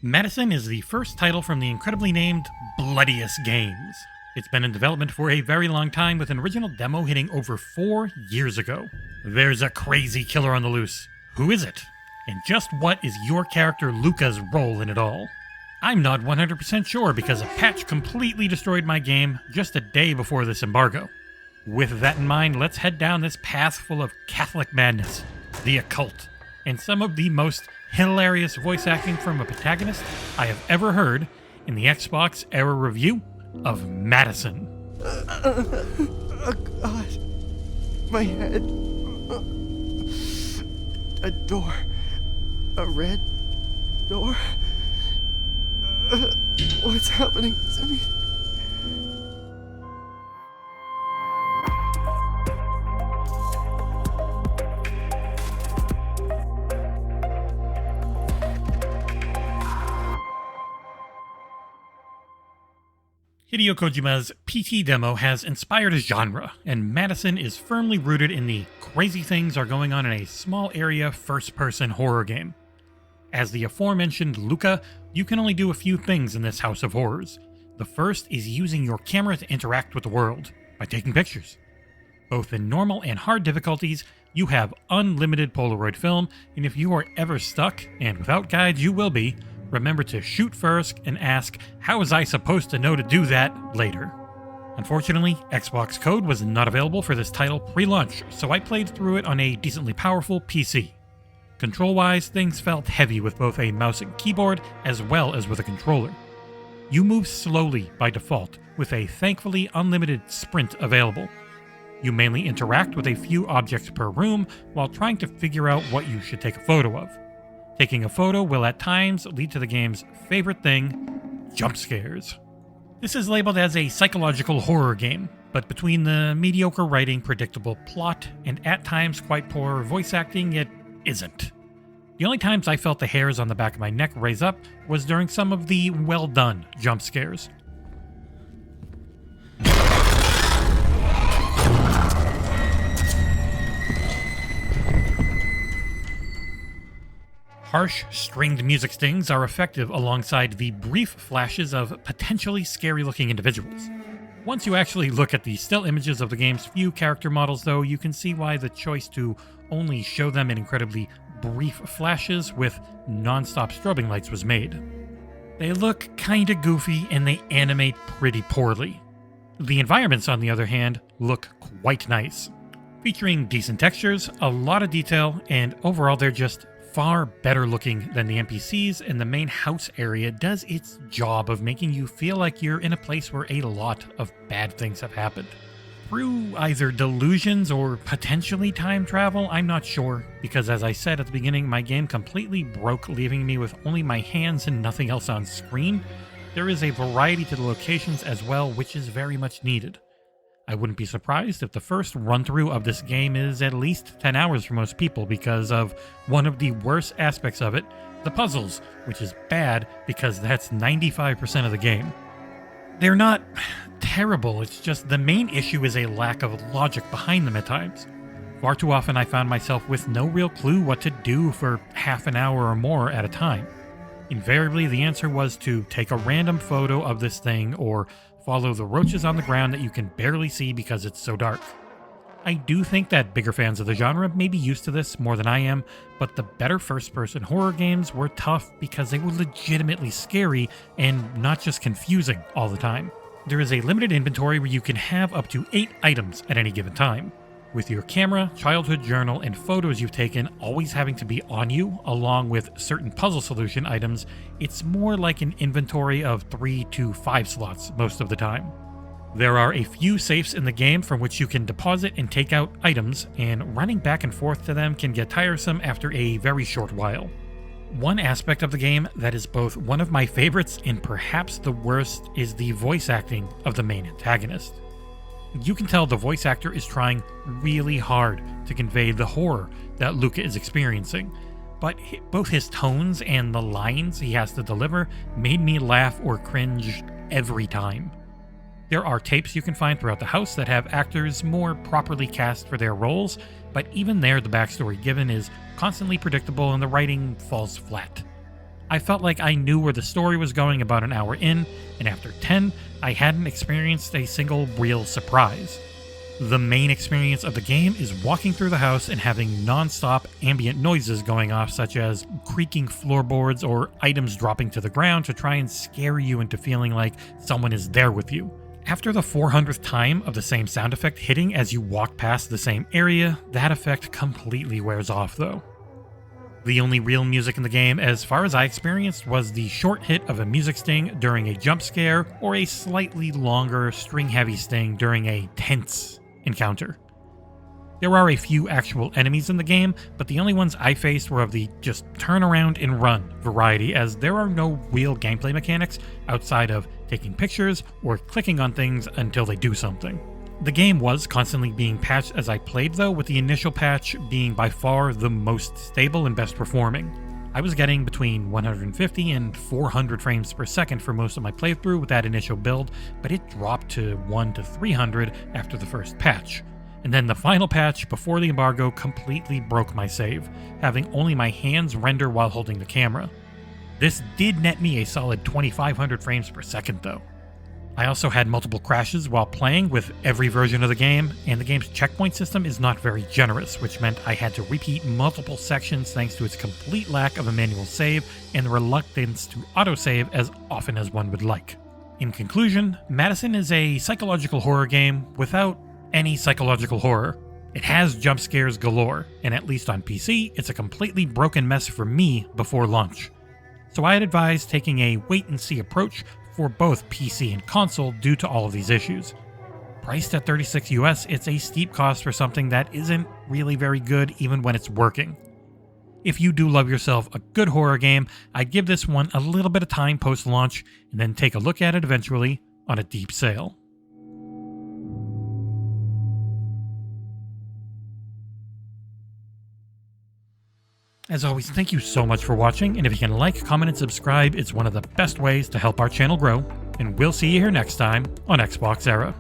MADiSON is the first title from the incredibly named Bloodiest Games. It's been in development for a very long time, with an original demo hitting over 4 years ago. There's a crazy killer on the loose. Who is it? And just what is your character Luca's role in it all? I'm not 100% sure because a patch completely destroyed my game just a day before this embargo. With that in mind, let's head down this path full of Catholic madness, the occult, and some of the most hilarious voice acting from a protagonist I have ever heard in the XboxEra review of MADiSON. Oh God, my head. A door. A red door. What's happening to me? Hideo Kojima's PT demo has inspired a genre, and MADiSON is firmly rooted in the crazy things are going on in a small area first-person horror game. As the aforementioned Luca, you can only do a few things in this house of horrors. The first is using your camera to interact with the world, by taking pictures. Both in normal and hard difficulties, you have unlimited Polaroid film, and if you are ever stuck, and without guides you will be, remember to shoot first and ask, how was I supposed to know to do that later? Unfortunately, Xbox code was not available for this title pre-launch, so I played through it on a decently powerful PC. Control-wise, things felt heavy with both a mouse and keyboard as well as with a controller. You move slowly by default, with a thankfully unlimited sprint available. You mainly interact with a few objects per room while trying to figure out what you should take a photo of. Taking a photo will at times lead to the game's favorite thing, jump scares. This is labeled as a psychological horror game, but between the mediocre writing, predictable plot, and at times quite poor voice acting, it isn't. The only times I felt the hairs on the back of my neck raise up was during some of the well-done jump scares. Harsh, stringed music stings are effective alongside the brief flashes of potentially scary-looking individuals. Once you actually look at the still images of the game's few character models, though, you can see why the choice to only show them in incredibly brief flashes with non-stop strobing lights was made. They look kinda goofy and they animate pretty poorly. The environments, on the other hand, look quite nice, featuring decent textures, a lot of detail, and overall they're just far better looking than the NPCs, and the main house area does its job of making you feel like you're in a place where a lot of bad things have happened. Through either delusions or potentially time travel, I'm not sure, because as I said at the beginning, my game completely broke, leaving me with only my hands and nothing else on screen. There is a variety to the locations as well, which is very much needed. I wouldn't be surprised if the first run-through of this game is at least 10 hours for most people because of one of the worst aspects of it, the puzzles, which is bad because that's 95% of the game. They're not terrible, it's just the main issue is a lack of logic behind them at times. Far too often I found myself with no real clue what to do for half an hour or more at a time. Invariably, the answer was to take a random photo of this thing or follow the roaches on the ground that you can barely see because it's so dark. I do think that bigger fans of the genre may be used to this more than I am, but the better first-person horror games were tough because they were legitimately scary and not just confusing all the time. There is a limited inventory where you can have up to 8 items at any given time, with your camera, childhood journal, and photos you've taken always having to be on you, along with certain puzzle solution items. It's more like an inventory of 3 to 5 slots most of the time. There are a few safes in the game from which you can deposit and take out items, and running back and forth to them can get tiresome after a very short while. One aspect of the game that is both one of my favorites and perhaps the worst is the voice acting of the main antagonist. You can tell the voice actor is trying really hard to convey the horror that Luca is experiencing, but both his tones and the lines he has to deliver made me laugh or cringe every time. There are tapes you can find throughout the house that have actors more properly cast for their roles, but even there the backstory given is constantly predictable and the writing falls flat. I felt like I knew where the story was going about an hour in, and after 10, I hadn't experienced a single real surprise. The main experience of the game is walking through the house and having non-stop ambient noises going off, such as creaking floorboards or items dropping to the ground to try and scare you into feeling like someone is there with you. After the 400th time of the same sound effect hitting as you walk past the same area, that effect completely wears off though. The only real music in the game, as far as I experienced, was the short hit of a music sting during a jump scare or a slightly longer string-heavy sting during a tense encounter. There are a few actual enemies in the game, but the only ones I faced were of the just turn around and run variety, as there are no real gameplay mechanics outside of taking pictures or clicking on things until they do something. The game was constantly being patched as I played though, with the initial patch being by far the most stable and best performing. I was getting between 150 and 400 frames per second for most of my playthrough with that initial build, but it dropped to 1 to 300 after the first patch. And then the final patch before the embargo completely broke my save, having only my hands render while holding the camera. This did net me a solid 2500 frames per second though. I also had multiple crashes while playing with every version of the game, and the game's checkpoint system is not very generous, which meant I had to repeat multiple sections thanks to its complete lack of a manual save and the reluctance to autosave as often as one would like. In conclusion, MADiSON is a psychological horror game without any psychological horror. It has jump scares galore, and at least on PC, it's a completely broken mess for me before launch. So I'd advise taking a wait-and-see approach for both PC and console due to all of these issues. Priced at $36 US, it's a steep cost for something that isn't really very good even when it's working. If you do love yourself a good horror game, I'd give this one a little bit of time post-launch and then take a look at it eventually on a deep sale. As always, thank you so much for watching, and if you can like, comment, and subscribe, it's one of the best ways to help our channel grow, and we'll see you here next time on XboxEra.